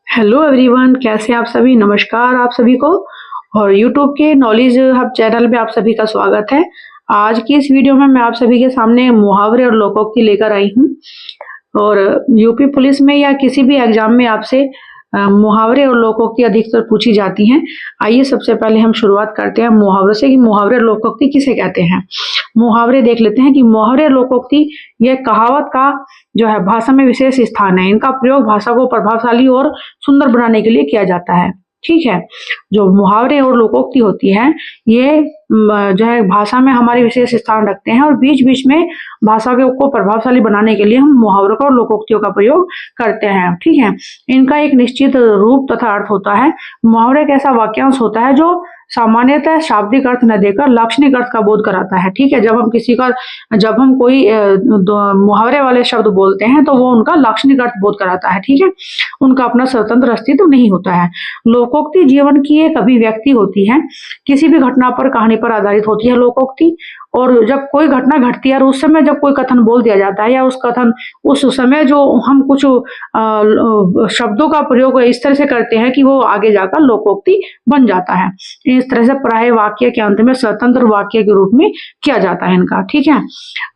Hello everyone, कैसे आप सभी। नमस्कार आप सभी को और यूट्यूब के नॉलेज हब चैनल में आप सभी का स्वागत है। आज की इस वीडियो में मैं आप सभी के सामने मुहावरे और लोकोक्ति लेकर आई हूँ। और यूपी पुलिस में या किसी भी एग्जाम में आपसे मुहावरे और लोकोक्ति अधिकतर पूछी जाती हैं। आइए सबसे पहले हम शुरुआत करते हैं मुहावरे से कि मुहावरे और लोकोक्ति किसे कहते हैं। मुहावरे देख लेते हैं कि मुहावरे और लोकोक्ति यह कहावत का जो है भाषा में विशेष स्थान है। इनका प्रयोग भाषा को प्रभावशाली और सुंदर बनाने के लिए किया जाता है। ठीक है, जो मुहावरे और लोकोक्ति होती है ये जो है भाषा में हमारी विशेष स्थान रखते हैं और बीच बीच में भाषा को प्रभावशाली बनाने के लिए हम मुहावरों का और लोकोक्तियों का प्रयोग करते हैं। ठीक है, इनका एक निश्चित रूप तथा अर्थ होता है। मुहावरे एक ऐसा वाक्यांश होता है जो सामान्यतः शाब्दिक अर्थ न देकर लाक्षणिक अर्थ का बोध कराता है। ठीक है, जब हम कोई मुहावरे वाले शब्द बोलते हैं तो वो उनका लाक्षणिक अर्थ बोध कराता है। ठीक है, उनका अपना स्वतंत्र अस्तित्व नहीं होता है। लोकोक्ति जीवन की एक अभिव्यक्ति होती है, किसी भी घटना पर कहानी पर आधारित होती है लोकोक्ति। और जब कोई घटना घटती है और उस समय जब कोई कथन बोल दिया जाता है या उस समय जो हम कुछ शब्दों का प्रयोग इस तरह से करते हैं कि वो आगे जाकर लोकोक्ति बन जाता है। इस तरह से प्राय वाक्य के अंत में स्वतंत्र वाक्य के रूप में किया जाता है इनका। ठीक है,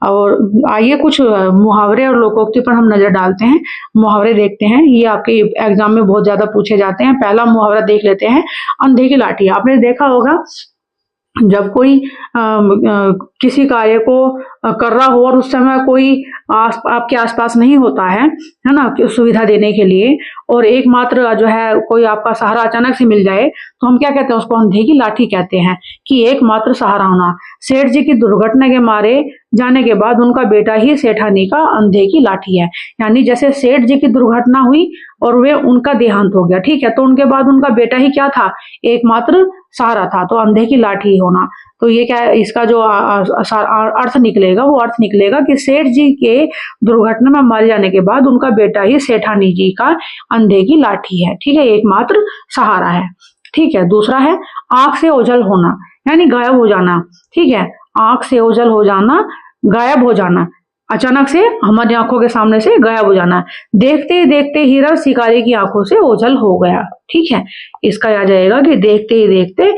और आइए कुछ मुहावरे और लोकोक्ति पर हम नजर डालते हैं। मुहावरे देखते हैं, ये आपके एग्जाम में बहुत ज्यादा पूछे जाते हैं। पहला मुहावरा देख लेते हैं, अंधे की लाठी। आपने देखा होगा जब कोई किसी कार्य को कर रहा हो और उस समय कोई आपके आसपास नहीं होता है ना, सुविधा देने के लिए, और एकमात्र जो है कोई आपका सहारा अचानक से मिल जाए तो हम क्या कहते हैं, उसको अंधे की लाठी कहते हैं कि एकमात्र सहारा होना। सेठ जी की दुर्घटना के मारे जाने के बाद उनका बेटा ही सेठानी का अंधे की लाठी है। यानी जैसे सेठ जी की दुर्घटना हुई और वे उनका देहांत हो गया। ठीक है, तो उनके बाद उनका बेटा ही क्या था, एकमात्र सहारा था, तो अंधे की लाठी होना। तो ये क्या है, इसका जो अर्थ निकलेगा वो अर्थ निकलेगा कि सेठ जी के दुर्घटना में मारे जाने के बाद उनका बेटा ही सेठानी जी का अंधे की लाठी है। ठीक है, एकमात्र सहारा है। ठीक है, दूसरा है आंख से ओझल होना, यानी गायब हो जाना। ठीक है, आंख से ओझल हो जाना, गायब हो जाना, अचानक से हमारी आंखों के सामने से गायब हो जाना। देखते ही देखते हिरण शिकारी की आंखों से ओझल हो गया। ठीक है, इसका याद जाएगा कि देखते ही देखते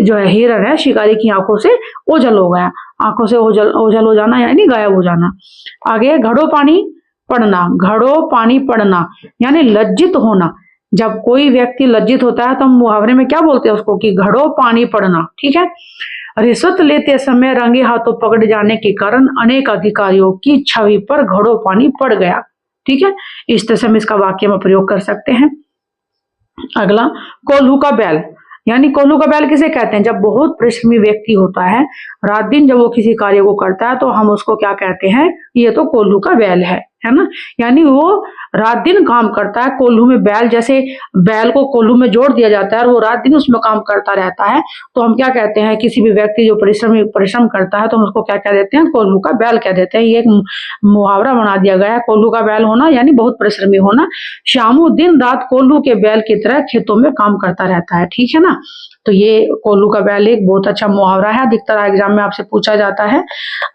जो है हिरण है शिकारी की आंखों से ओझल हो गया। आंखों से ओझल हो जाना यानी गायब हो जाना। आगे घड़ो पानी पड़ना, घड़ो पानी पड़ना यानी लज्जित होना। जब कोई व्यक्ति लज्जित होता है तो हम मुहावरे में क्या बोलते हैं उसको कि घड़ो पानी पड़ना। ठीक है, रिश्वत लेते समय रंगे हाथों पकड़ जाने के कारण अनेक अधिकारियों की छवि पर घड़ो पानी पड़ गया। ठीक है, इस तरह से हम इसका वाक्य में प्रयोग कर सकते हैं। अगला कोल्हू का बैल, यानी कोल्हू का बैल किसे कहते हैं, जब बहुत परिश्रमी व्यक्ति होता है, रात दिन जब वो किसी कार्य को करता है तो हम उसको क्या कहते हैं, ये तो कोल्हू का बैल है ना। यानी वो रात दिन काम करता है। कोल्हू में बैल, जैसे बैल को कोल्हू में जोड़ दिया जाता है और वो रात दिन उसमें काम करता रहता है, तो हम क्या कहते हैं, किसी भी व्यक्ति जो परिश्रम करता है तो हम उसको क्या कह देते हैं, कोल्हू का बैल कह देते हैं। ये एक मुहावरा बना दिया गया है, कोल्हू का बैल होना यानी बहुत परिश्रमी होना। श्यामू दिन रात कोल्हू के बैल की तरह खेतों में काम करता रहता है। ठीक है ना, तो ये कोल्हू का बैल एक बहुत अच्छा मुहावरा है, अधिकतर एग्जाम में आपसे पूछा जाता है।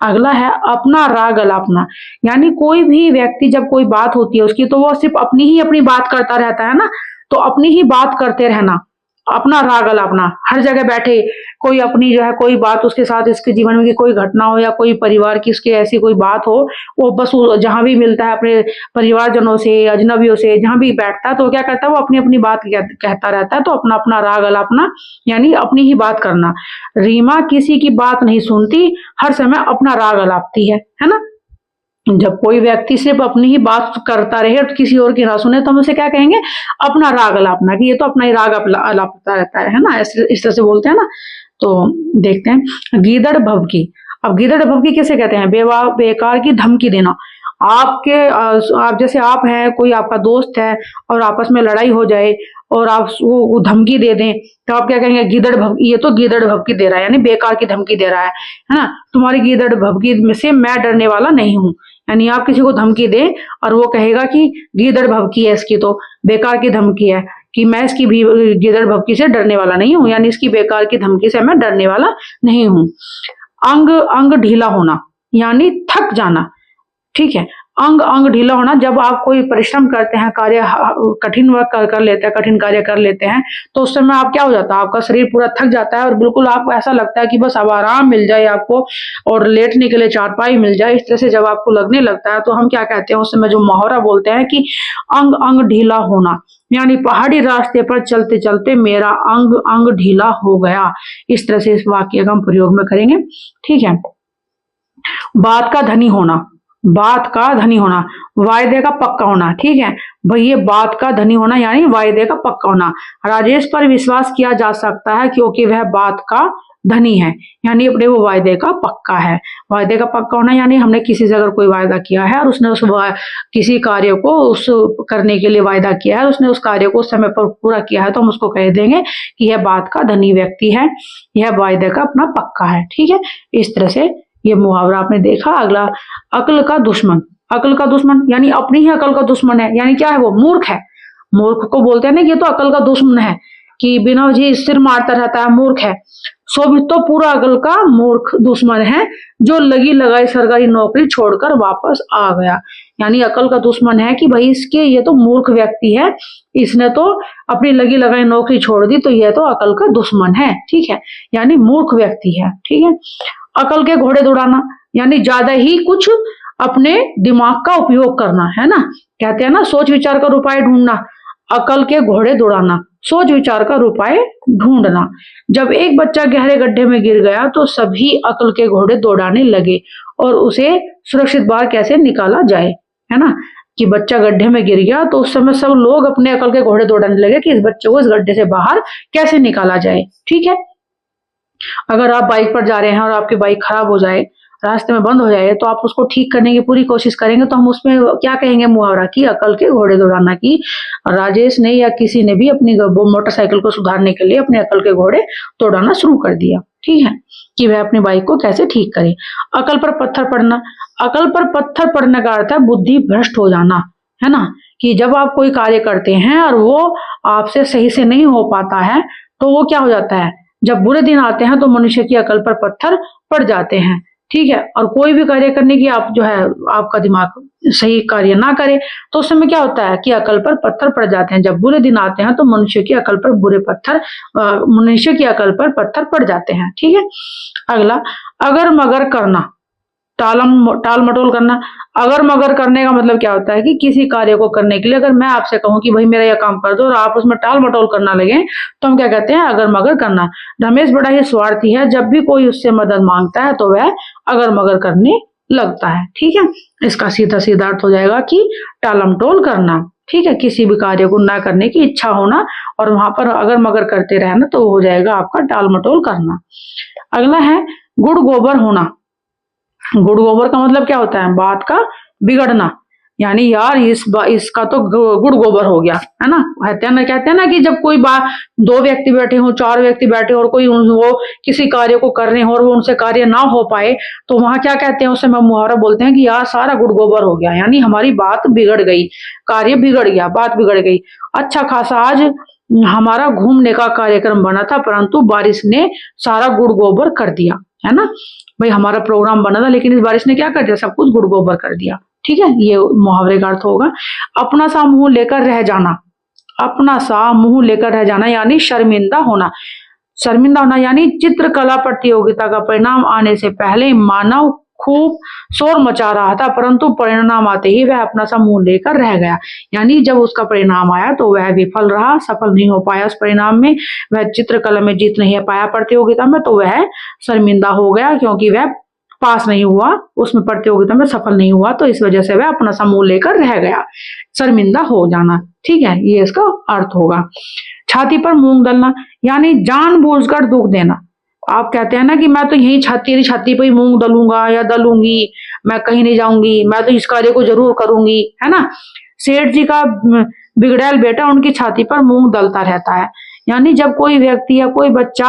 अगला है अपना राग अलापना, यानी कोई भी व्यक्ति जब कोई बात होती है उसकी तो वो सिर्फ अपनी बात करता रहता है ना, तो अपनी ही बात करते रहना, अपना राग अलापना। हर जगह बैठे कोई अपनी जो है कोई बात उसके साथ, इसके जीवन में की कोई घटना हो या कोई परिवार की उसकी ऐसी कोई बात हो, वो बस जहां भी मिलता है अपने परिवारजनों से, अजनबियों से, जहां भी बैठता है तो क्या करता है, वो अपनी अपनी बात कहता रहता है। तो अपना अपना राग अलापना यानी अपनी ही बात करना। रीमा किसी की बात नहीं सुनती, हर समय अपना राग अलापती है ना। जब कोई व्यक्ति सिर्फ अपनी ही बात करता रहे और किसी और की ना सुने तो हम उसे क्या कहेंगे, अपना राग अलापना, कि ये तो अपना ही राग अलापता रहता है ना, इस तरह से बोलते हैं ना। तो देखते हैं गीदड़ भभकी। अब गीदड़ भभकी किसे कहते हैं, बेकार की धमकी देना। आप जैसे आप हैं, कोई आपका दोस्त है और आपस में लड़ाई हो जाए और आप वो धमकी दे दें तो आप क्या कहेंगे, गीदड़ भभकी, ये तो गीदड़ भभकी दे रहा है, यानी बेकार की धमकी दे रहा है ना। तुम्हारी गीदड़ भभकी में से मैं डरने वाला नहीं हूं। यानी आप किसी को धमकी दें और वो कहेगा कि गीदड़ भभकी है इसकी, तो बेकार की धमकी है, कि मैं इसकी भी गीदड़ भभकी से डरने वाला नहीं हूं, यानी इसकी बेकार की धमकी से मैं डरने वाला नहीं हूं। अंग ढीला होना यानी थक जाना। ठीक है, अंग अंग ढीला होना, जब आप कोई परिश्रम करते हैं, कार्य कठिन वर्क कर लेते हैं, कठिन कार्य कर लेते हैं, तो उस समय आप क्या हो जाता है, आपका शरीर पूरा थक जाता है और बिल्कुल आपको ऐसा लगता है कि बस अब आराम मिल जाए आपको और लेटने के लिए चारपाई मिल जाए। इस तरह से जब आपको लगने लगता है तो हम क्या कहते हैं, उस समय जो मुहावरा बोलते हैं कि अंग अंग ढीला होना, यानी पहाड़ी रास्ते पर चलते चलते मेरा अंग अंग ढीला हो गया। इस तरह से इस वाक्य का हम प्रयोग में करेंगे। ठीक है। बात का धनी होना, बात का धनी होना, वायदे का पक्का होना। ठीक है भाई, ये बात का धनी होना यानी वायदे का पक्का होना। राजेश पर विश्वास किया जा सकता है क्योंकि वह बात का धनी है, यानी अपने वो वायदे का पक्का है। वायदे का पक्का होना यानी हमने किसी से अगर कोई वायदा किया है और उसने किसी कार्य को उस करने के लिए वायदा किया है, उसने उस कार्य को उस समय पर पूरा किया है, तो हम उसको कह देंगे कि यह बात का धनी व्यक्ति है, यह वायदे का अपना पक्का है। ठीक है, इस तरह से ये मुहावरा आपने देखा। अगला, अक्ल का दुश्मन। अक्ल का दुश्मन यानी अपनी ही अक्ल का दुश्मन है, यानी क्या है, वो मूर्ख है। मूर्ख को बोलते हैं ना, ये तो अक्ल का दुश्मन है, कि बिना वजह सिर मारता रहता है, मूर्ख है। शोभित तो पूरा अकल का मूर्ख दुश्मन है, जो लगी लगाई सरकारी नौकरी छोड़कर वापस आ गया। यानी अकल का दुश्मन है कि भाई इसके, ये तो मूर्ख व्यक्ति है, इसने तो अपनी लगी लगाई नौकरी छोड़ दी, तो यह तो अकल का दुश्मन है। ठीक है, यानी मूर्ख व्यक्ति है। ठीक है। अकल के घोड़े दौड़ाना यानी ज्यादा ही कुछ अपने दिमाग का उपयोग करना, है ना। कहते हैं ना, सोच विचार कर उपाय ढूंढना। अकल के घोड़े दौड़ाना, सोच विचार कर उपाय ढूंढना। जब एक बच्चा गहरे गड्ढे में गिर गया तो सभी अकल के घोड़े दौड़ाने लगे और उसे सुरक्षित बाहर कैसे निकाला जाए, है ना। कि बच्चा गड्ढे में गिर गया तो उस समय सब लोग अपने अकल के घोड़े दौड़ाने लगे कि इस बच्चे को इस गड्ढे से बाहर कैसे निकाला जाए। ठीक है। अगर आप बाइक पर जा रहे हैं और आपकी बाइक खराब हो जाए, रास्ते में बंद हो जाए, तो आप उसको ठीक करने की पूरी कोशिश करेंगे, तो हम उसमें क्या कहेंगे, मुहावरा की अकल के घोड़े दौड़ाना। की राजेश ने या किसी ने भी अपनी मोटरसाइकिल को सुधारने के लिए अपने अकल के घोड़े दौड़ाना शुरू कर दिया। ठीक है, कि वह अपनी बाइक को कैसे ठीक करे। अकल पर पत्थर पड़ना, अकल पर पत्थर पड़ने का अर्थ है बुद्धि भ्रष्ट हो जाना, है ना। कि जब आप कोई कार्य करते हैं और वो आपसे सही से नहीं हो पाता है, तो वो क्या हो जाता है, जब बुरे दिन आते हैं तो मनुष्य की अकल पर पत्थर पड़ जाते हैं। ठीक है, और कोई भी कार्य करने की आप जो है आपका दिमाग सही कार्य ना करे, तो उस समय क्या होता है कि अकल पर पत्थर पड़ जाते हैं। जब बुरे दिन आते हैं तो मनुष्य की अकल पर मनुष्य की अकल पर पत्थर पड़ जाते हैं। ठीक है। अगला, अगर मगर करना, टाल मटोल करना। अगर मगर करने का मतलब क्या होता है कि किसी कार्य को करने के लिए अगर मैं आपसे कहूं कि भाई मेरा यह काम कर दो और आप उसमें टाल मटोल करना लगे, तो हम क्या कहते हैं, अगर मगर करना। रमेश बड़ा ही स्वार्थी है, जब भी कोई उससे मदद मांगता है तो वह अगर मगर करने लगता है। ठीक है, इसका सीधा सीधा अर्थ हो जाएगा कि टालम टोल करना। ठीक है, किसी भी कार्य को ना करने की इच्छा होना और वहां पर अगर मगर करते रहना, तो हो जाएगा आपका टाल मटोल करना। अगला है गुड़ गोबर होना। गुड़ गोबर का मतलब क्या होता है, बात का बिगड़ना। यानी यार इसका तो गुड़ गोबर हो गया, है ना। कहते हैं ना कि जब कोई बात, दो व्यक्ति बैठे हो, चार व्यक्ति बैठे हो और कोई वो किसी कार्य को कर रहे हो और वो उनसे कार्य ना हो पाए, तो वहां क्या कहते हैं, उस समय मुहावरा बोलते हैं कि यार सारा गुड़ गोबर हो गया, यानी हमारी बात बिगड़ गई, कार्य बिगड़ गया, बात बिगड़ गई। अच्छा खासा आज हमारा घूमने का कार्यक्रम बना था, परंतु बारिश ने सारा गुड़ गोबर कर दिया, है ना। भाई हमारा प्रोग्राम बना था लेकिन इस बारिश ने क्या कर दिया, सब कुछ गुड़ गोबर कर दिया। ठीक है, ये मुहावरे का अर्थ होगा। अपना सा मुंह लेकर रह जाना, अपना सा मुंह लेकर रह जाना यानी शर्मिंदा होना। शर्मिंदा होना यानी चित्रकला प्रतियोगिता का परिणाम आने से पहले मानव खूब शोर मचा रहा था, परंतु परिणाम आते ही वह अपना सा मुंह लेकर रह गया। यानी जब उसका परिणाम आया तो वह विफल रहा, सफल नहीं हो पाया उस परिणाम में, वह चित्रकला में जीत नहीं पाया प्रतियोगिता में, तो वह शर्मिंदा हो गया क्योंकि वह पास नहीं हुआ, उसमें प्रतियोगिता में सफल नहीं हुआ, तो इस वजह से वह अपना सा मुंह लेकर रह गया, शर्मिंदा हो जाना। ठीक है, ये इसका अर्थ होगा। छाती पर मूंग दलना यानी जानबूझकर दुख देना। आप कहते हैं ना कि मैं तो यही छाती पर ही मूंग दलूंगा या दलूंगी, मैं कहीं नहीं जाऊंगी, मैं तो इस कार्य को जरूर करूंगी, है ना। सेठ जी का बिगड़ैल बेटा उनकी छाती पर मूंग दलता रहता है। यानी जब कोई व्यक्ति या कोई बच्चा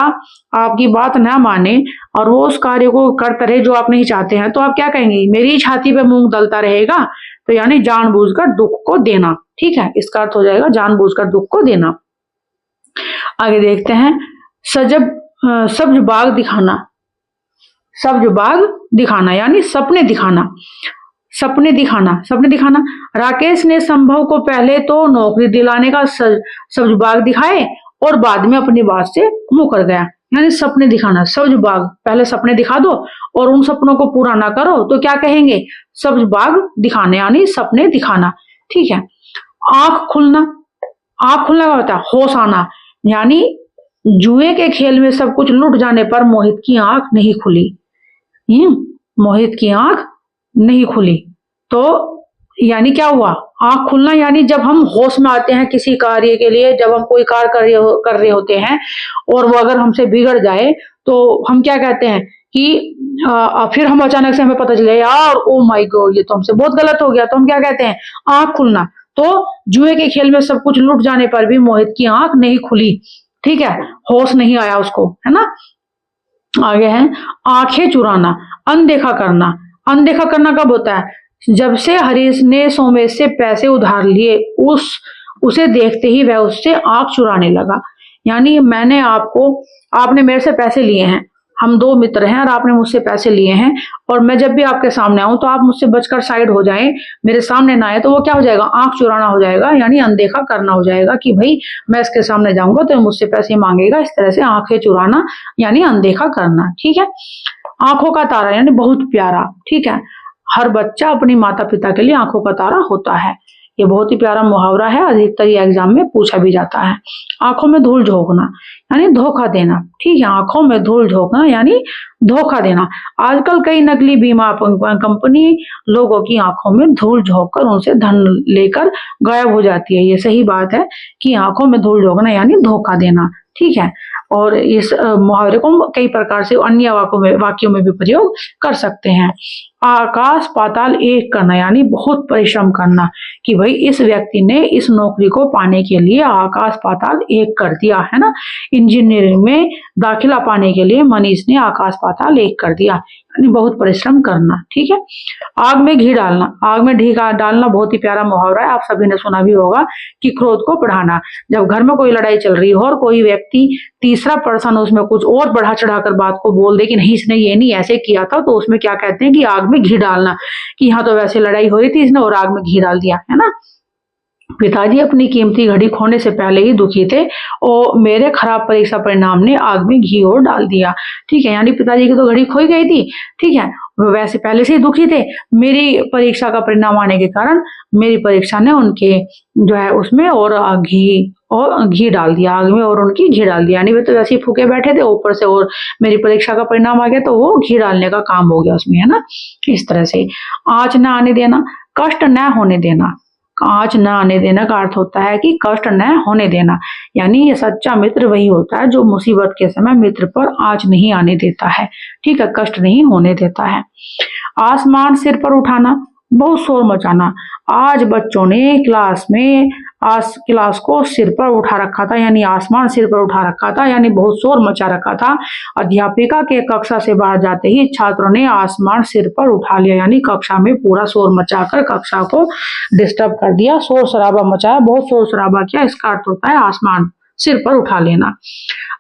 आपकी बात ना माने और वो उस कार्य को करता रहे जो आप नहीं चाहते हैं, तो आप क्या कहेंगे, मेरी छाती पे मूंग दलता रहेगा, तो यानी जानबूझकर दुख को देना। ठीक है, इसका अर्थ हो जाएगा जानबूझकर दुख को देना। आगे देखते हैं, सब्ज बाग दिखाना। सब्ज बाग दिखाना यानी सपने दिखाना। सपने दिखाना, सपने दिखाना। राकेश ने संभव को पहले तो नौकरी दिलाने का सब्ज-बाग दिखाए और बाद में अपनी बात से मुकर गया। यानी सपने दिखाना, सब्ज-बाग, पहले सपने दिखा दो और उन सपनों को पूरा ना करो तो क्या कहेंगे, सब्ज-बाग दिखाने, यानी सपने दिखाना। ठीक है। आंख खुलना, आंख खुलना क्या होता है, होश आना, यानी जुए के खेल में सब कुछ लुट जाने पर मोहित की आंख नहीं खुली। मोहित की आंख नहीं खुली तो यानी क्या हुआ, आंख खुलना यानी जब हम होश में आते हैं किसी कार्य के लिए, जब हम कोई कार्य कर रहे होते हैं और वो अगर हमसे बिगड़ जाए तो हम क्या कहते हैं कि फिर हम अचानक से हमें पता चले यार ओ माय गॉड ये तो हमसे बहुत गलत हो गया, तो हम क्या कहते हैं, आंख खुलना। तो जुए के खेल में सब कुछ लुट जाने पर भी मोहित की आंख नहीं खुली। ठीक है, होश नहीं आया उसको, है ना। आगे है आंखें चुराना, अनदेखा करना। अनदेखा करना कब होता है, जब से हरीश ने सोमेश से पैसे उधार लिए उसे देखते ही वह उससे आंख चुराने लगा। यानी आपने मेरे से पैसे लिए हैं, हम दो मित्र हैं और आपने मुझसे पैसे लिए हैं और मैं जब भी आपके सामने आऊं तो आप मुझसे बचकर साइड हो जाएं, मेरे सामने ना आए, तो वो क्या हो जाएगा, आंख चुराना हो जाएगा, यानी अनदेखा करना हो जाएगा कि भाई मैं इसके सामने जाऊंगा तो मुझसे पैसे मांगेगा। इस तरह से आंखें चुराना यानी अनदेखा करना। ठीक है। आंखों का तारा यानी बहुत प्यारा। ठीक है, हर बच्चा अपनी माता पिता के लिए आंखों का तारा होता है। ये बहुत ही प्यारा मुहावरा है, अधिकतर ये एग्जाम में पूछा भी जाता है। आंखों में धूल झोंकना यानी धोखा देना। ठीक है, आंखों में धूल झोंकना यानी धोखा देना। आजकल कई नकली बीमा कंपनी लोगों की आंखों में धूल झोंक कर उनसे धन लेकर गायब हो जाती है। ये सही बात है कि आंखों में धूल झोंकना यानी धोखा देना। ठीक है, और इस मुहावरे को हम कई प्रकार से अन्य वाक्यों में भी प्रयोग कर सकते हैं। आकाश पाताल एक करना यानी बहुत परिश्रम करना, कि भाई इस व्यक्ति ने इस नौकरी को पाने के लिए आकाश पाताल एक कर दिया, है ना। इंजीनियरिंग में दाखिला पाने के लिए मनीष ने आकाश पाताल एक कर दिया, यानी बहुत परिश्रम करना। ठीक है। आग में घी डालना, आग में घी डालना बहुत ही प्यारा मुहावरा है, आप सभी ने सुना भी होगा कि क्रोध को बढ़ाना। जब घर में कोई लड़ाई चल रही हो और कोई व्यक्ति तीसरा पर्सन उसमें कुछ और बढ़ा चढ़ाकर बात को बोल दे कि नहीं इसने ये नहीं ऐसे किया था, तो उसमें क्या कहते हैं कि आग में घी डालना, कि यहाँ तो वैसे लड़ाई हो रही थी इसने और आग में घी डाल दिया, है ना। पिताजी अपनी कीमती घड़ी खोने से पहले ही दुखी थे और मेरे खराब परीक्षा परिणाम ने आग में घी और डाल दिया। ठीक है, यानी पिताजी की तो घड़ी खोई गई थी, ठीक है, वैसे पहले से ही दुखी थे। मेरी परीक्षा का परिणाम आने के कारण मेरी परीक्षा ने उनके जो है उसमें और घी डाल दिया, आग में और उनकी घी डाल दिया। यानी वे तो वैसे ही फूके बैठे थे, ऊपर से और मेरी परीक्षा का परिणाम आ गया तो वो घी डालने का काम हो गया उसमें, है ना। इस तरह से आँच न आने देना, कष्ट न होने देना। आँच न आने देना का अर्थ होता है कि कष्ट न होने देना, यानी ये सच्चा मित्र वही होता है जो मुसीबत के समय मित्र पर आँच नहीं आने देता है। ठीक है, कष्ट नहीं होने देता है। आसमान सिर पर उठाना, बहुत शोर मचाना। आज बच्चों ने क्लास को सिर पर उठा रखा था, यानी आसमान सिर पर उठा रखा था, यानी बहुत शोर मचा रखा था। अध्यापिका के कक्षा से बाहर जाते ही छात्रों ने आसमान सिर पर उठा लिया, यानी कक्षा में पूरा शोर मचाकर कक्षा को डिस्टर्ब कर दिया, शोर शराबा मचाया, बहुत शोर शराबा किया। इसका अर्थ होता है आसमान सिर पर उठा लेना।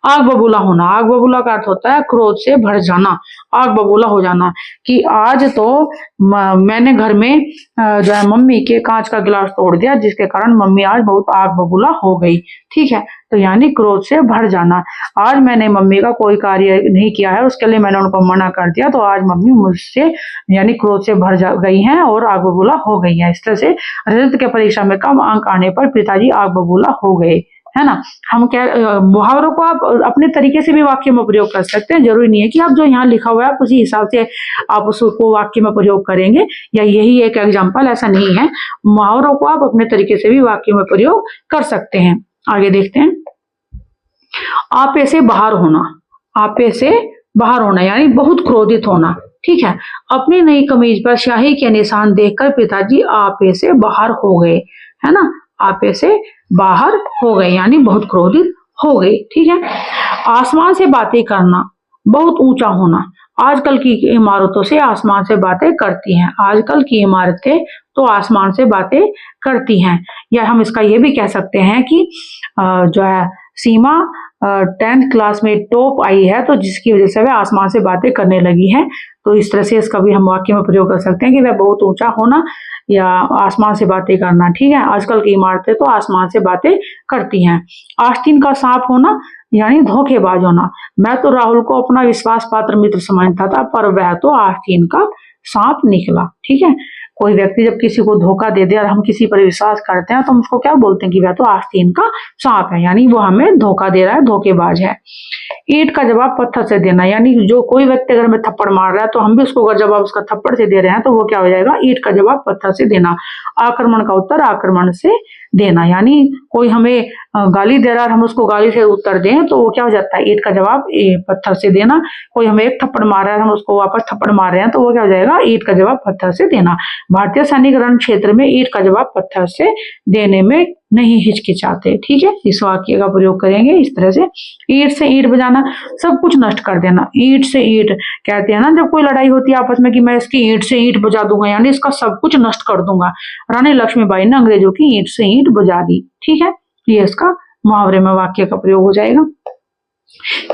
आग बबूला होना, आग बबूला का अर्थ होता है क्रोध से भर जाना, आग बबूला हो जाना, कि आज तो मैंने घर में जो है मम्मी के कांच का गिलास तोड़ दिया जिसके कारण मम्मी आज बहुत आग बबूला हो गई। ठीक है, तो यानी क्रोध से भर जाना। आज मैंने मम्मी का कोई कार्य नहीं किया है, उसके लिए मैंने उनको मना कर दिया, तो आज मम्मी मुझसे यानी क्रोध से भर गई हैं और आग बबूला हो गई है। इस तरह से रिजल्ट के परीक्षा में कम अंक आने पर पिताजी आग बबूला हो गए, है ना। हम क्या मुहावरों को आप अपने तरीके से भी वाक्य में प्रयोग कर सकते हैं, जरूरी नहीं है कि आप जो यहाँ लिखा हुआ है आप उसी हिसाब से आप उसको वाक्य में प्रयोग करेंगे या यही एक एग्जाम्पल, ऐसा नहीं है। मुहावरों को आप अपने तरीके से भी वाक्य में प्रयोग कर सकते हैं। आगे देखते हैं। आपे से बाहर होना, आपे से बाहर होना यानी बहुत क्रोधित होना। ठीक है, अपनी नई कमीज पर स्याही के निशान देखकर पिताजी आपे से बाहर हो गए, है ना। आपे से बाहर हो गए यानी बहुत क्रोधित हो गए। ठीक है। आसमान से बातें करना, बहुत ऊंचा होना। आजकल की इमारतों से आसमान से बातें करती हैं, आजकल की इमारतें तो आसमान से बातें करती हैं। या हम इसका ये भी कह सकते हैं कि जो है सीमा 10th क्लास में टॉप आई है, तो जिसकी वजह से वह आसमान से बातें करने लगी है। तो इस तरह से इसका भी हम वाक्य में प्रयोग कर सकते हैं कि वह बहुत ऊंचा होना या आसमान से बातें करना। ठीक है, आजकल की इमारतें तो आसमान से बातें करती हैं। आस्तीन का सांप होना यानी धोखेबाज होना। मैं तो राहुल को अपना विश्वास पात्र मित्र समझता था, पर वह तो आस्तीन का सांप निकला। ठीक है, कोई व्यक्ति जब किसी को धोखा दे दे और हम किसी पर विश्वास करते हैं तो हम उसको क्या बोलते हैं कि वह तो आस्तीन का सांप है, यानी वो हमें धोखा दे रहा है, धोखेबाज है। ईंट का जवाब पत्थर से देना, यानी जो कोई व्यक्ति अगर हमें थप्पड़ मार रहा है तो हम भी उसको अगर जवाब उसका थप्पड़ से दे रहे हैं तो वो क्या हो जाएगा, ईंट का जवाब पत्थर से देना। आक्रमण का उत्तर आक्रमण से देना, यानी कोई हमें गाली दे रहा है हम उसको गाली से उत्तर दें तो वो क्या हो जाता है, ईंट का जवाब पत्थर से देना। कोई हमें एक थप्पड़ मार रहा है हम उसको वापस थप्पड़ मार रहे हैं तो वो क्या हो जाएगा, ईंट का जवाब पत्थर से देना। भारतीय सैनिक रण क्षेत्र में ईंट का जवाब पत्थर से देने में नहीं हिचकिचाते। ठीक है, इस वाक्य का प्रयोग करेंगे इस तरह से। ईंट से ईंट बजाना, सब कुछ नष्ट कर देना। ईंट से ईंट कहते हैं ना जब कोई लड़ाई होती है आपस में कि मैं इसकी ईंट से ईंट बजा दूंगा, यानी इसका सब कुछ नष्ट कर दूंगा। रानी लक्ष्मीबाई ने अंग्रेजों की ईंट से ईंट बजा दी। ठीक है, ये इसका मुहावरे में वाक्य का प्रयोग हो जाएगा।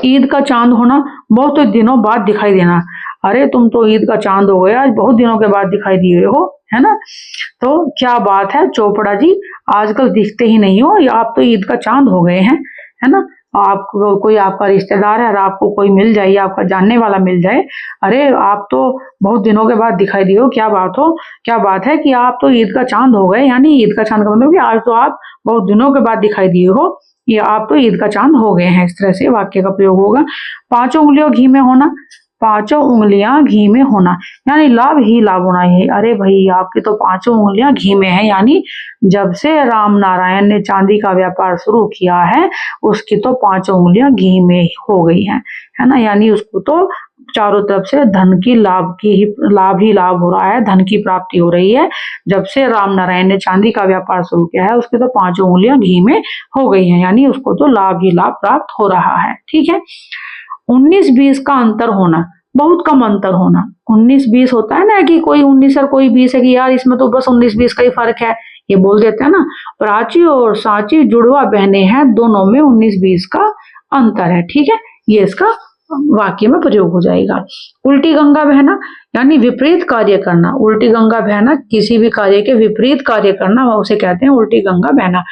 ईद का चांद होना, बहुत दिनों बाद दिखाई देना। अरे तुम तो ईद का चांद हो गए, आज बहुत दिनों के बाद दिखाई दिए हो, है ना। तो क्या बात है चोपड़ा जी, आजकल दिखते ही नहीं हो, या आप तो ईद का चांद हो गए हैं, है ना। आपको कोई आपका रिश्तेदार है और आपको कोई मिल जाए या आपका जानने वाला मिल जाए, अरे आप तो बहुत दिनों के बाद दिखाई दिए हो, क्या बात है कि आप तो ईद का चांद हो गए, यानी ईद का चांद का मतलब कि आज तो आप बहुत दिनों के बाद दिखाई दिए हो, ये आप तो ईद का चांद हो गए हैं। इस तरह से वाक्य का प्रयोग होगा। पांचों उंगलियों घी में होना, पांचों उंगलियां घी में होना, यानी लाभ ही लाभ होना है। अरे भाई आपकी तो पांचों उंगलियां घी में है, यानी जब से राम नारायण ने चांदी का व्यापार शुरू किया है उसकी तो पांचों उंगलियां घी में हो गई हैं, है ना। यानी उसको तो चारों तरफ से धन की लाभ ही लाभ हो रहा है, धन की प्राप्ति हो रही है। जब से राम नारायण ने चांदी का व्यापार शुरू किया है उसकी तो पांचों उंगलियां घी में हो गई हैं, यानी उसको तो लाभ ही लाभ प्राप्त हो रहा है। ठीक है, 19-20 का अंतर होना, बहुत कम अंतर होना। 19-20 होता है ना कि कोई 19 और कोई 20 है कि यार इसमें तो बस 19-20 का ही फर्क है, ये बोल देते हैं ना। प्राची और सांची जुड़वा बहनें हैं, दोनों में 19-20 का अंतर है। ठीक है, ये इसका वाक्य में प्रयोग हो जाएगा। उल्टी गंगा बहना, यानी विपरीत कार्य करना। उल्टी गंगा बहना, किसी भी कार्य के विपरीत कार्य करना, उसे कहते हैं उल्टी गंगा बहना।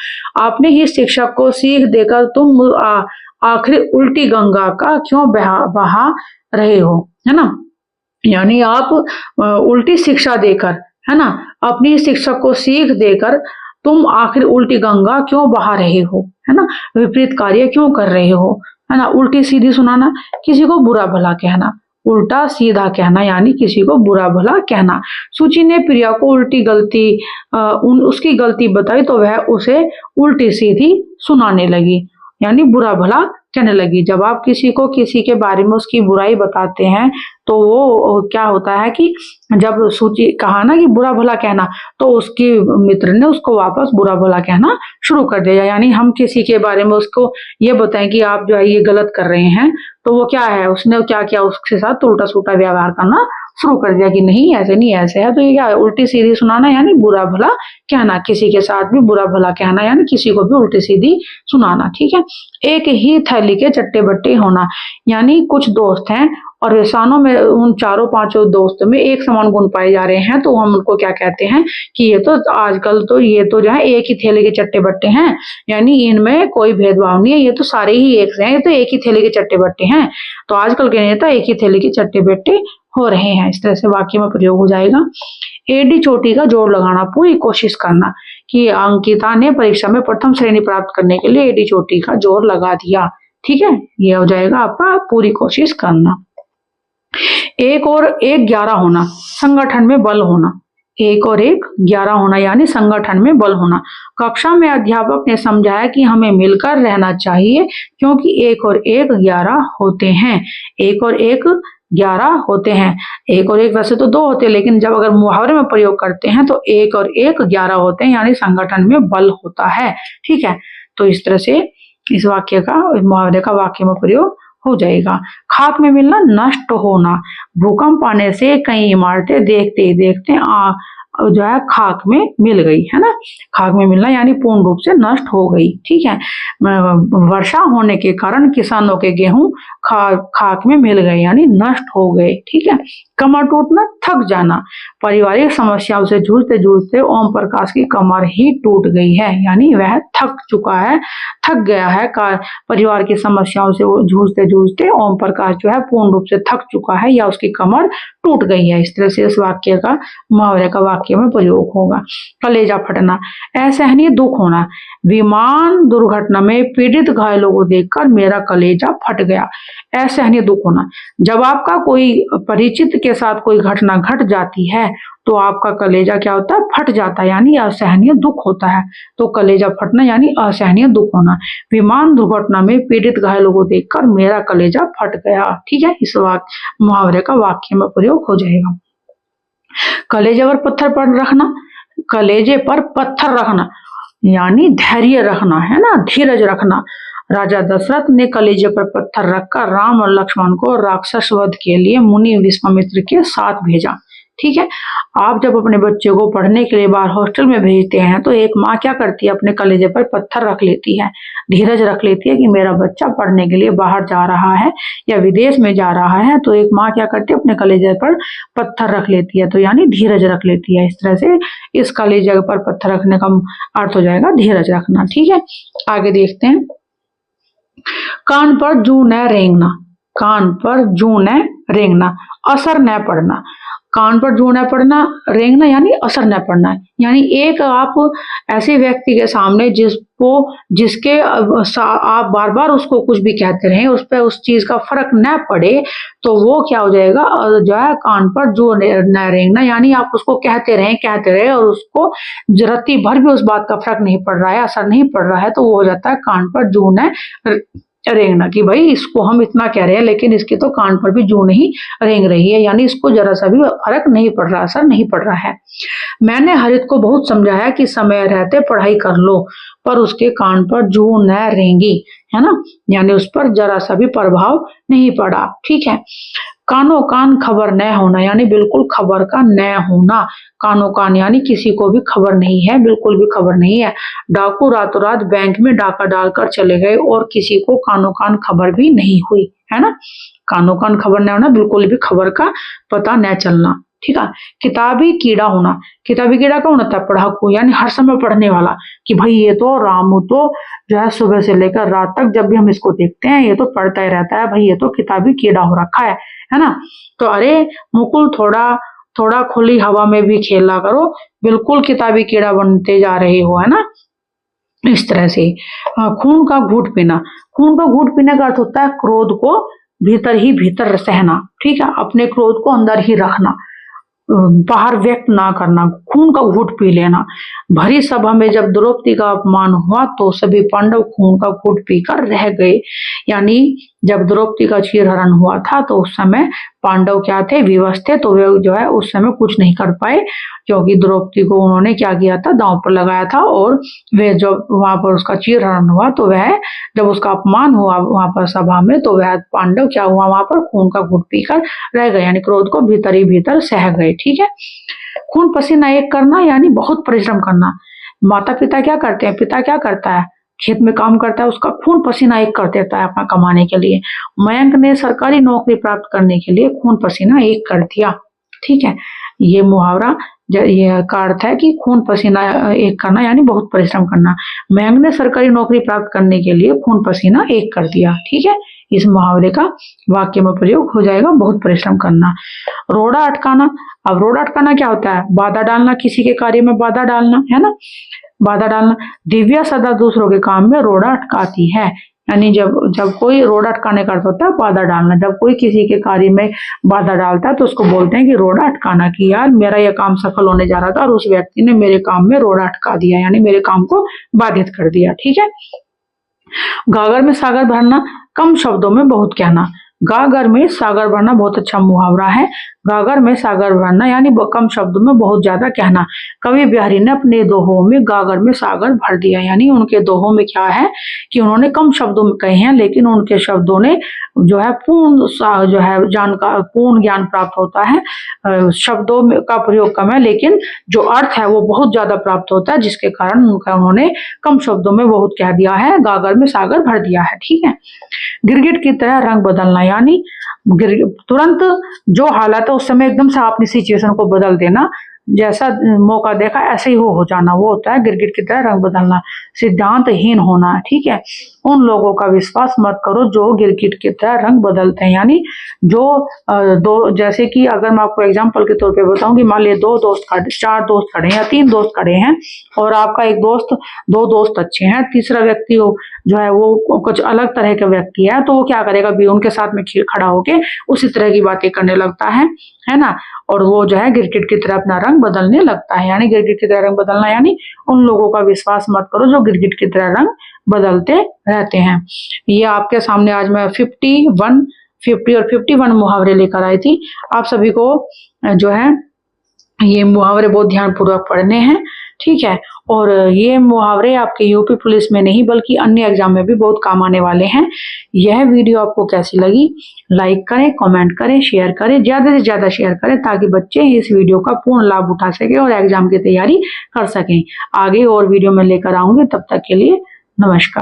आपने ही शिक्षक को सीख देकर तुम आखिर उल्टी गंगा का क्यों बहा रहे हो, है ना। यानी आप उल्टी शिक्षा देकर, है ना, अपनी शिक्षक को सीख देकर तुम आखिर उल्टी गंगा क्यों बहा रहे हो, है ना, विपरीत कार्य क्यों कर रहे हो, है ना। उल्टी सीधी सुनाना, किसी को बुरा भला कहना। उल्टा सीधा कहना यानी किसी को बुरा भला कहना। सुची ने प्रिया को उसकी गलती बताई तो वह उसे उल्टी सीधी सुनाने लगी, यानी बुरा भला कहने लगी। जब आप किसी को किसी के बारे में उसकी बुराई बताते हैं तो वो क्या होता है कि जब सूची कहा ना कि बुरा भला कहना, तो उसके मित्र ने उसको वापस बुरा भला कहना शुरू कर दिया। यानी हम किसी के बारे में उसको ये बताएं कि आप जो है ये गलत कर रहे हैं, तो वो क्या है, उसने क्या किया, उसके साथ उल्टा सूल्टा व्यवहार करना शुरू कर दिया कि नहीं ऐसे नहीं ऐसे है। तो ये क्या है, उल्टी सीधी सुनाना यानी बुरा भला कहना, किसी के साथ भी बुरा भला कहना यानी किसी को भी उल्टी सीधी सुनाना। ठीक है, एक ही थैली के चट्टे बट्टे होना, यानी कुछ दोस्त हैं और व्यसनों में उन चारों पांचों दोस्तों में एक समान गुण पाए जा रहे हैं, तो हम उनको क्या कहते हैं कि ये तो आजकल तो ये तो जो है एक ही थैले के चट्टे बट्टे हैं, यानी इनमें कोई भेदभाव नहीं है, ये तो सारे ही एक से हैं, ये तो एक ही थैले के चट्टे बट्टे हैं। तो आजकल के नेता एक ही थैले के चट्टे बट्टे हो रहे हैं। इस तरह से वाक्य में प्रयोग हो जाएगा। एडी चोटी का जोड़ लगाना, पूरी कोशिश करना कि अंकिता ने परीक्षा में प्रथम श्रेणी प्राप्त करने के लिए एडी चोटी का जोड़ लगा दिया। ठीक है, ये हो जाएगा आपका पूरी कोशिश करना। एक और एक 11 होना, संगठन में बल होना। एक और एक 11 होना यानी संगठन में बल होना। कक्षा में अध्यापक ने समझाया कि हमें मिलकर रहना चाहिए क्योंकि एक और एक 11 होते हैं। एक और एक 11 होते हैं। एक और एक वैसे तो 2 होते हैं, लेकिन जब अगर मुहावरे में प्रयोग करते हैं तो एक और एक 11 होते हैं, यानी संगठन में बल होता है। ठीक है, तो इस तरह से इस वाक्य का, मुहावरे का वाक्य में प्रयोग हो जाएगा। खाक में मिलना, नष्ट होना। भूकंप आने से कई इमारतें देखते ही देखते जो है खाक में मिल गई, है ना। खाक में मिलना यानी पूर्ण रूप से नष्ट हो गई, ठीक है। वर्षा होने के कारण किसानों के गेहूं खाक में मिल गए यानी नष्ट हो गए, ठीक है। कमर टूटना, थक जाना, पारिवारिक समस्याओं से जूझते जूझते ओम प्रकाश की कमर ही टूट गई है, यानी वह थक चुका है, थक गया है। परिवार की समस्याओं से जूझते जूझते ओम प्रकाश जो है पूर्ण रूप से थक चुका है या उसकी कमर टूट गई है। इस तरह से इस वाक्य का, मुहावरे का वाक्य में प्रयोग होगा। कलेजा फटना, असहनीय दुख होना, विमान दुर्घटना में पीड़ित घायलों को देखकर मेरा कलेजा फट गया। असहनीय दुख होना, जब आपका कोई परिचित के साथ कोई घटना घट जाती है तो आपका कलेजा क्या होता है, फट जाता है, यानी असहनीय दुख होता है। तो कलेजा फटना यानी असहनीय दुख होना। विमान दुर्घटना में पीड़ित घायलों को देखकर मेरा कलेजा फट गया, ठीक है। इस मुहावरे का वाक्य में प्रयोग हो जाएगा। कलेजे पर पत्थर पर रखना, कलेजे पर पत्थर रखना यानी धैर्य रखना, है ना, धीरज रखना। राजा दशरथ ने कलेजे पर पत्थर रखकर राम और लक्ष्मण को राक्षस वध के लिए मुनि विश्वामित्र के साथ भेजा, ठीक है। आप जब अपने बच्चे को पढ़ने के लिए बाहर हॉस्टल में भेजते हैं तो एक माँ क्या करती है, अपने कलेजे पर पत्थर रख लेती है, धीरज रख लेती है कि मेरा बच्चा पढ़ने के लिए बाहर जा रहा है या विदेश में जा रहा है, तो एक माँ क्या करती है, अपने कलेजे पर पत्थर रख लेती है, तो यानी धीरज रख लेती है। इस तरह से इस कलेजे पर पत्थर रखने का अर्थ हो जाएगा धीरज रखना, ठीक है। आगे देखते हैं। कान पर जू न रेंगना, कान पर जू न रेंगना, असर न पड़ना। कान पर जू न पड़ना, रेंगना यानी असर न पड़ना, यानी एक आप ऐसे व्यक्ति के सामने जिसके आप बार बार उसको कुछ भी कहते रहे, उस पर उस चीज का फर्क न पड़े, तो वो क्या हो जाएगा, जो है कान पर जू न रेंगना, यानी आप उसको कहते रहे और उसको रत्ती भर भी उस बात का फर्क नहीं पड़ रहा है, असर नहीं पड़ रहा है, तो वो हो जाता है कान पर जू न रेंगना, कि भाई इसको हम इतना कह रहे हैं लेकिन इसके तो कान पर भी जू नहीं रेंग रही है, यानी इसको जरा सा भी फर्क नहीं पड़ रहा, असर नहीं पड़ रहा है। मैंने हरित को बहुत समझाया कि समय रहते पढ़ाई कर लो, पर उसके कान पर जू न रेंगी, है ना, यानी उस पर जरा सा भी प्रभाव नहीं पड़ा, ठीक है। कानो कान खबर न होना, यानी बिल्कुल खबर का न होना। कानो कान यानी किसी को भी खबर नहीं है, बिल्कुल भी खबर नहीं है। डाकू रातों रात बैंक में डाका डालकर चले गए और किसी को कानो कान खबर भी नहीं हुई, है ना। कानो कान खबर न होना, बिल्कुल भी खबर का पता न चलना, ठीक है। किताबी कीड़ा होना, किताबी कीड़ा कौन होता है, पढ़ाकू, यानी हर समय पढ़ने वाला, कि भाई ये तो रामू तो जो है सुबह से लेकर रात तक जब भी हम इसको देखते हैं ये तो पढ़ता ही रहता है, भाई ये तो किताबी कीड़ा हो रखा है ना। तो अरे मुकुल, थोड़ा थोड़ा खुली हवा में भी खेला करो, बिल्कुल किताबी कीड़ा बनते जा रहे हो, है ना। इस तरह से खून का घूंट पीना, खून का घूंट पीने का अर्थ होता है क्रोध को भीतर ही भीतर सहना, ठीक है, अपने क्रोध को अंदर ही रखना, बाहर व्यक्त ना करना, खून का घूंट पी लेना। भरी सभा में जब द्रौपदी का अपमान हुआ तो सभी पांडव खून का घूंट पीकर रह गए, यानी जब द्रौपदी का चीरहरण हुआ था तो उस समय पांडव क्या थे, विवश थे, तो वे जो है उस समय कुछ नहीं कर पाए, क्योंकि द्रौपदी को उन्होंने क्या किया था, दांव पर लगाया था, और वे जब वहां पर उसका चीरहरण हुआ तो वह जब उसका अपमान हुआ वहां पर सभा में, तो वह पांडव क्या हुआ, वहां पर खून का घूंट पीकर रह गए, यानी क्रोध को भीतर ही भीतर सह गए, ठीक है। खून पसीना एक करना यानी बहुत परिश्रम करना। माता पिता क्या करते हैं, पिता क्या करता है, खेत में काम करता है, उसका खून पसीना एक कर देता है अपना कमाने के लिए। मयंक ने सरकारी नौकरी प्राप्त करने के लिए खून पसीना एक कर दिया, ठीक है। ये मुहावरा ये का अर्थ है कि खून पसीना एक करना यानी बहुत परिश्रम करना। मयंक ने सरकारी नौकरी प्राप्त करने के लिए खून पसीना एक कर दिया, ठीक है। इस मुहावरे का वाक्य में प्रयोग हो जाएगा बहुत परिश्रम करना। रोड़ा अटकाना, अब रोड़ा अटकाना क्या होता है, बाधा डालना, किसी के कार्य में बाधा डालना, है ना, बाधा डालना। दिव्या सदा दूसरों के काम में रोड़ा अटकाती है, यानी जब कोई रोड़ा अटकाने का अर्थ होता है बाधा डालना, जब कोई किसी के कार्य में बाधा डालता है तो उसको बोलते हैं कि रोड़ा अटकाना, कि यार मेरा यह काम सफल होने जा रहा था और उस व्यक्ति ने मेरे काम में रोड़ा अटका दिया, यानी मेरे काम को बाधित कर दिया, ठीक है। गागर में सागर भरना, कम शब्दों में बहुत कहना। गागर में सागर भरना बहुत अच्छा मुहावरा है। गागर में सागर भरना यानी कम शब्दों में बहुत ज्यादा कहना। कवि बिहारी ने अपने दोहों में गागर में सागर भर दिया, यानी उनके दोहों में क्या है कि उन्होंने कम शब्दों में कहे हैं, लेकिन उनके शब्दों ने जो है पूर्ण ज्ञान प्राप्त होता है। शब्दों में का प्रयोग कम है, लेकिन जो अर्थ है वो बहुत ज्यादा प्राप्त होता है, जिसके कारण उन्होंने कम शब्दों में बहुत कह दिया है, गागर में सागर भर दिया है। ठीक है। गिरगिट की तरह रंग बदलना यानी तुरंत जो हालत है उस समय एकदम से अपनी सिचुएशन को बदल देना, जैसा मौका देखा ऐसे ही हो जाना, वो होता है गिरगिट की तरह रंग बदलना। सिद्धांतहीन होना, ठीक है। उन लोगों का विश्वास मत करो जो गिरगिट की तरह रंग बदलते हैं, यानी जो जैसे कि अगर मैं आपको एग्जांपल के तौर पे बताऊं कि मान लीजिए 4 दोस्त खड़े हैं या 3 दोस्त खड़े हैं, और आपका एक दोस्त 2 दोस्त अच्छे हैं, तीसरा व्यक्ति जो है वो कुछ अलग तरह का व्यक्ति है, तो वो क्या करेगा भी उनके साथ में खड़ा होके उसी तरह की बातें करने लगता है ना, और वो जो है गिरगिट की तरह अपना रंग बदलने लगता है। यानी गिरगिट की तरह रंग बदलना यानी उन लोगों का विश्वास मत करो जो गिरगिट की तरह रंग बदलते रहते हैं। ये आपके सामने आज मैं 50 और 51 मुहावरे लेकर आई थी। आप सभी को जो है ये मुहावरे बहुत ध्यानपूर्वक पढ़ने हैं, ठीक है। और ये मुहावरे आपके यूपी पुलिस में नहीं बल्कि अन्य एग्जाम में भी बहुत काम आने वाले हैं। यह वीडियो आपको कैसी लगी, लाइक करें, कमेंट करें, शेयर करें, ज्यादा से ज्यादा शेयर करें, ताकि बच्चे इस वीडियो का पूर्ण लाभ उठा सके और एग्जाम की तैयारी कर सकें। आगे और वीडियो में लेकर आऊंगी, तब तक के लिए नमस्कार।